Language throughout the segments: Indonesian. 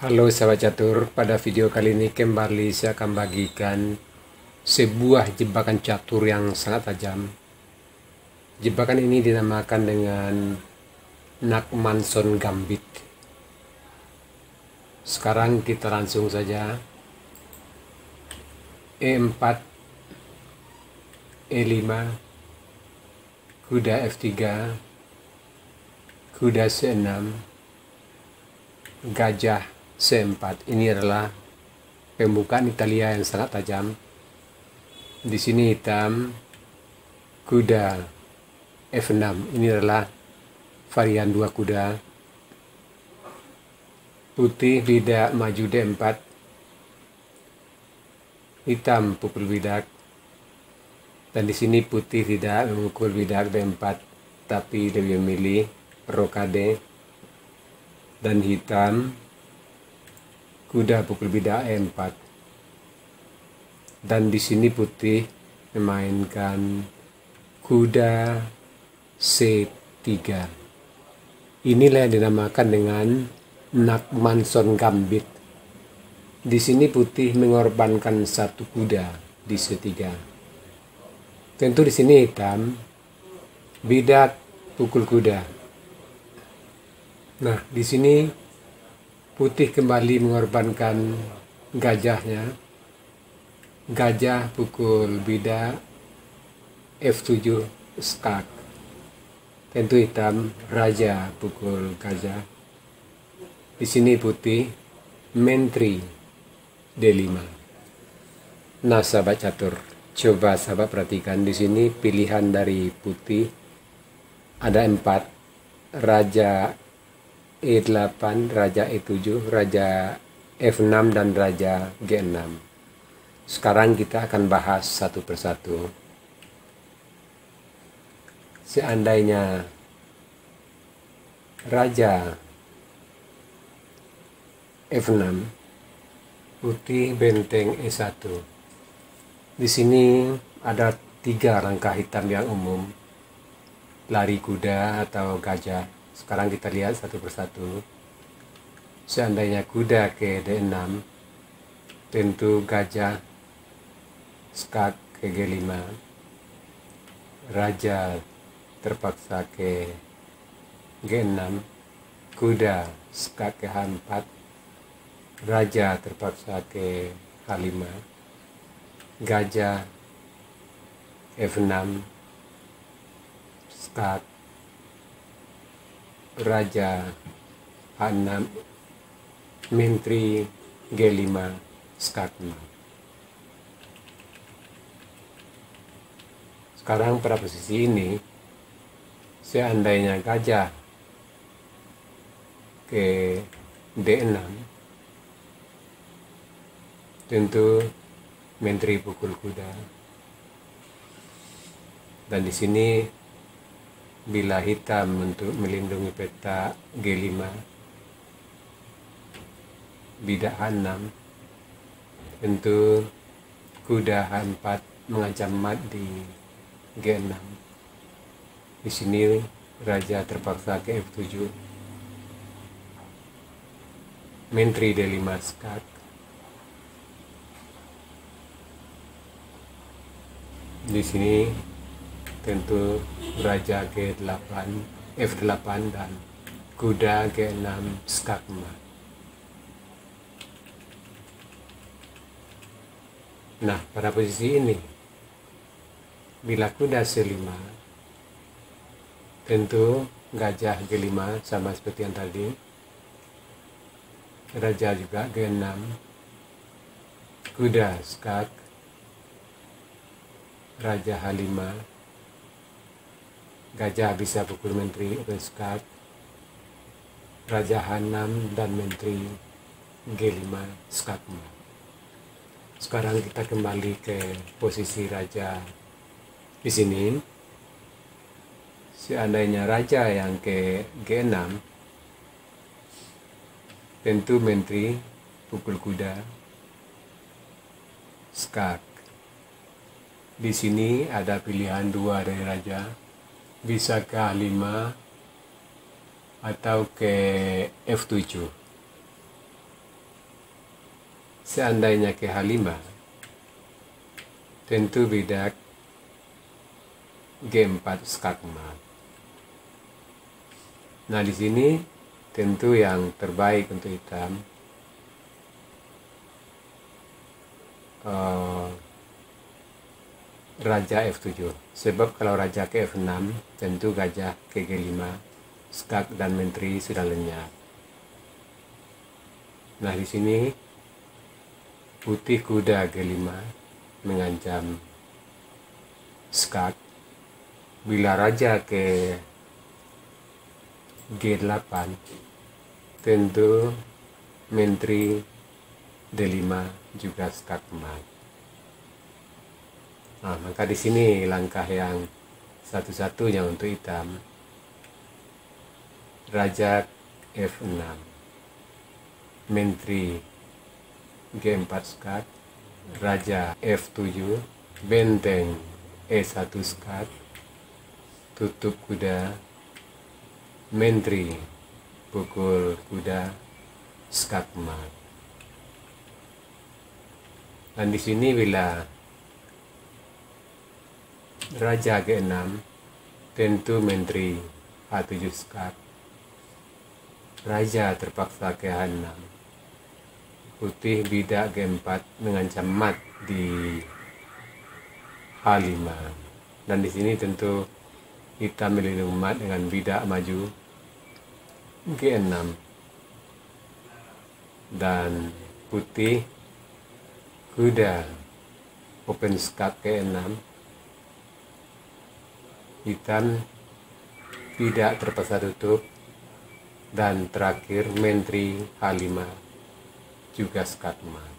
Halo sahabat catur, pada video kali ini kembali saya akan bagikan sebuah jebakan catur yang sangat tajam. Jebakan ini dinamakan dengan Nakmanson Gambit. Sekarang kita langsung saja E4, E5, kuda F3, kuda C6, gajah C4. Ini adalah pembukaan Italia yang sangat tajam. Di sini hitam, kuda F6. Ini adalah varian 2 kuda. Putih bidak maju D4. Hitam pukul bidak. Dan di sini putih tidak memukul bidak D4, tapi lebih memilih rokade. Dan hitam kuda pukul bidak E4. Dan di sini putih memainkan kuda C3. Inilah yang dinamakan dengan Nakmanson Gambit. Di sini putih mengorbankan satu kuda di C3. Tentu di sini hitam bidak pukul kuda. Nah, di sini putih kembali mengorbankan gajahnya. Gajah pukul bidak F7 skak. Tentu hitam raja pukul gajah. Di sini putih menteri D5. Nah, sahabat catur, coba sahabat perhatikan di sini pilihan dari putih ada 4, raja E8, raja E7, raja F6, dan raja G6. Sekarang kita akan bahas satu persatu. Seandainya raja F6, putih benteng E1. Di sini ada 3 langkah hitam yang umum. Lari kuda atau gajah. Sekarang kita lihat satu persatu. Seandainya kuda ke D6, tentu gajah skak ke G5. Raja terpaksa ke G6. Kuda skak ke H4. Raja terpaksa ke H5. Gajah F6 skak. Raja H6, menteri G5 skak 6. Sekarang pada posisi ini, seandainya gajah ke D6, tentu menteri pukul kuda. Dan di sini bila hitam untuk melindungi peta G5, bidak H6, tentu kuda H4 mengancam mat di G6. Di sini raja terpaksa ke F7, menteri D5 skak. Di sini tentu raja G8, F8, dan kuda G6 skak 4. Nah, pada posisi ini, bila kuda C5, tentu gajah G5 sama seperti yang tadi. Raja juga G6, kuda skak, raja H5. Gajah bisa pukul menteri skak, raja H6, dan menteri G5 skak 4. Sekarang kita kembali ke posisi raja. Di sini, seandainya raja yang ke G6, tentu menteri pukul kuda skak. Di sini ada pilihan 2 dari raja. Bisa ke H5 atau ke F7. Seandainya ke H5, tentu bidak G4 skak mat. Nah, di sini tentu yang terbaik untuk hitam Raja F7. Sebab kalau Raja ke F6, tentu gajah ke G5, skak dan menteri sudah lenyap. Nah, di sini putih kuda G5 mengancam skak. Bila Raja ke G8, tentu menteri D5 juga skak mat. Nah, maka di sini langkah yang satu-satunya untuk hitam, Raja F6, menteri G4 skak, Raja F7, benteng E1 skak, tutup kuda, menteri pukul kuda, skak mat. Dan di sini bila Raja G6, tentu menteri H7 skak, Raja terpaksa ke H6, putih bidak G4 mengancam mat di H5. Dan di sini tentu hitam melindungi mat dengan bidak maju G6 dan putih kuda open skak G6, hitam tidak terpaksa tutup, dan terakhir menteri H5 juga skak mat.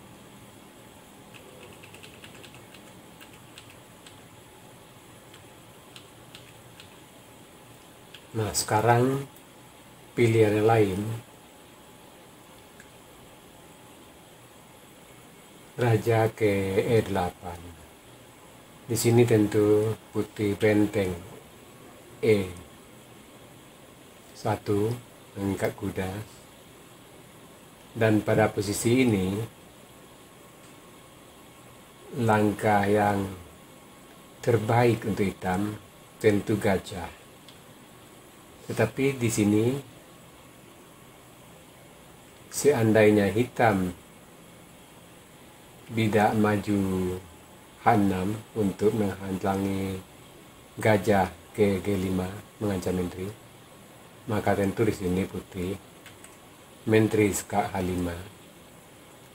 Nah, sekarang pilihan lain, Raja ke E8. Di sini tentu putih benteng E1 mengikat kuda, dan pada posisi ini langkah yang terbaik untuk hitam tentu gajah. Tetapi di sini seandainya hitam bidak maju H6 untuk menghalangi gajah ke G5 mengancam menteri, maka tentu di sini putih menteri skak H5,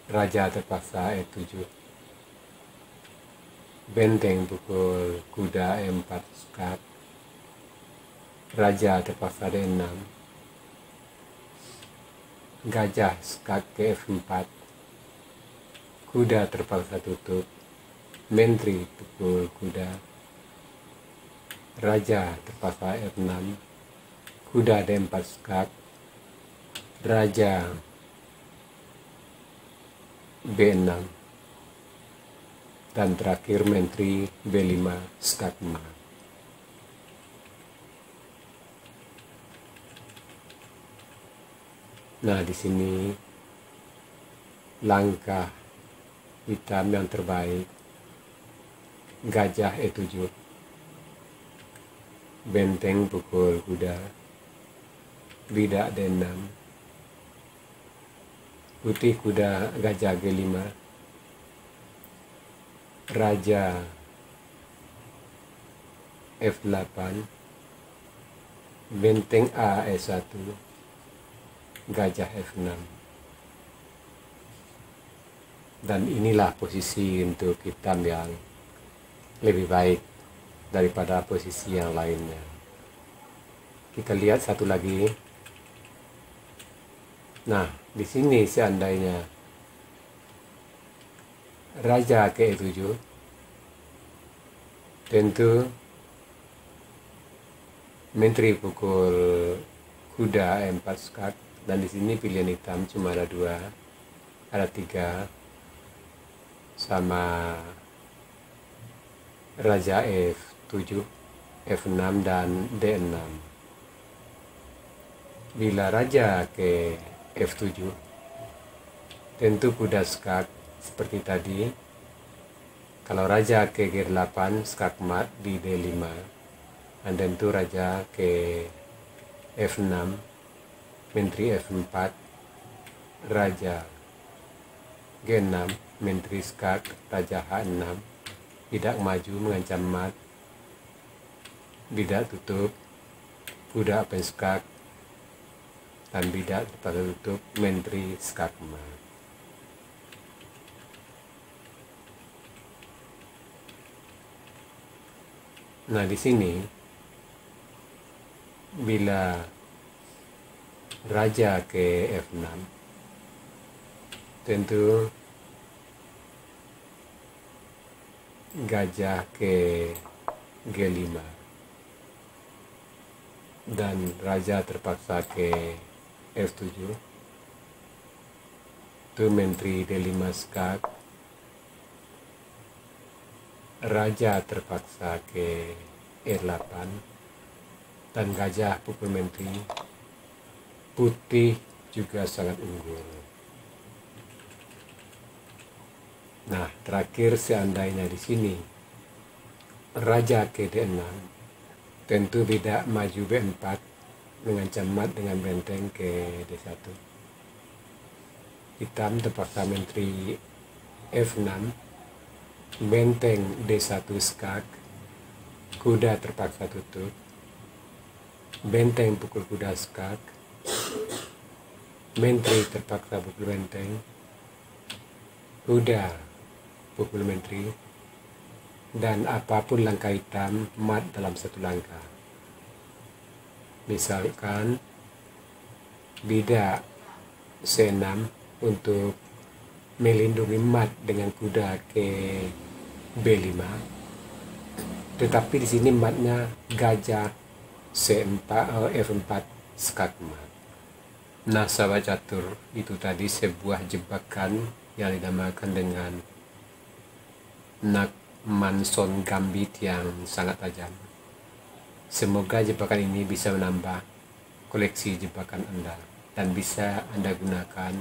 Raja terpaksa E7, benteng pukul kuda E4 skak, Raja terpaksa D6, gajah skak ke F4, kuda terpaksa tutup, menteri pukul kuda, Raja terpaksa F6, kuda D4 skak, Raja B6, dan terakhir menteri B5 skak mat. Nah, di sini langkah hitam yang terbaik, gajah E7, benteng pukul kuda, bidak D6, putih kuda gajah G5, Raja F8, benteng A E1, gajah F6. Dan inilah posisi untuk hitam yang lebih baik daripada posisi yang lainnya. Kita lihat satu lagi. Nah, di sini seandainya Raja ke E7, tentu menteri pukul kuda E4 skak, dan di sini pilihan hitam cuma ada 2, ada 3, sama Raja F7, F6 dan D6. Bila Raja ke F7, tentu kuda skak seperti tadi. Kalau raja ke G8 skakmat di D5, dan tentu raja ke F6, menteri F4, raja G6, menteri skak, raja H6, bidak maju mengancam mat, bidak tutup, kuda open skak, dan bidak terpaksa tutup, menteri skak mat. Nah, di sini bila raja ke F6, tentu gajah ke G5 dan raja terpaksa ke F7, itu menteri D5 skak, raja terpaksa ke E8 dan gajah pukul menteri. Putih juga sangat unggul. Nah, terakhir seandainya di sini raja ke D6, tentu tidak maju B4 mengancam mat dengan benteng ke D1. Hitam terpaksa menteri F6, benteng D1 skak, kuda terpaksa tutup, benteng pukul kuda skak, menteri terpaksa pukul benteng, kuda pukul menteri, dan apapun langkah hitam mat dalam satu langkah. Misalkan bidak C6 untuk melindungi mat dengan kuda ke B5, tetapi di sini matnya gajah C4 F4 skak mat. Nah, sahabat catur, itu tadi sebuah jebakan yang dinamakan dengan Manson Gambit yang sangat tajam. Semoga jebakan ini bisa menambah koleksi jebakan Anda dan bisa Anda gunakan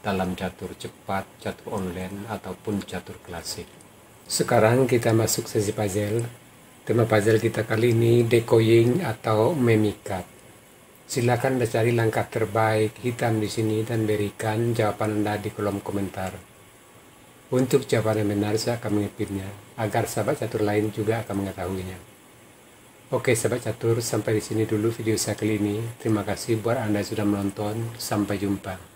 dalam catur cepat, catur online, ataupun catur klasik. Sekarang kita masuk sesi puzzle. Tema puzzle kita kali ini decoying atau memikat. Silakan Anda cari langkah terbaik hitam di sini dan berikan jawaban Anda di kolom komentar. Untuk jawaban yang benar saya akan mengipinnya agar sahabat catur lain juga akan mengetahuinya. Oke sahabat catur, sampai di sini dulu video saya kali ini. Terima kasih buat Anda yang sudah menonton. Sampai jumpa.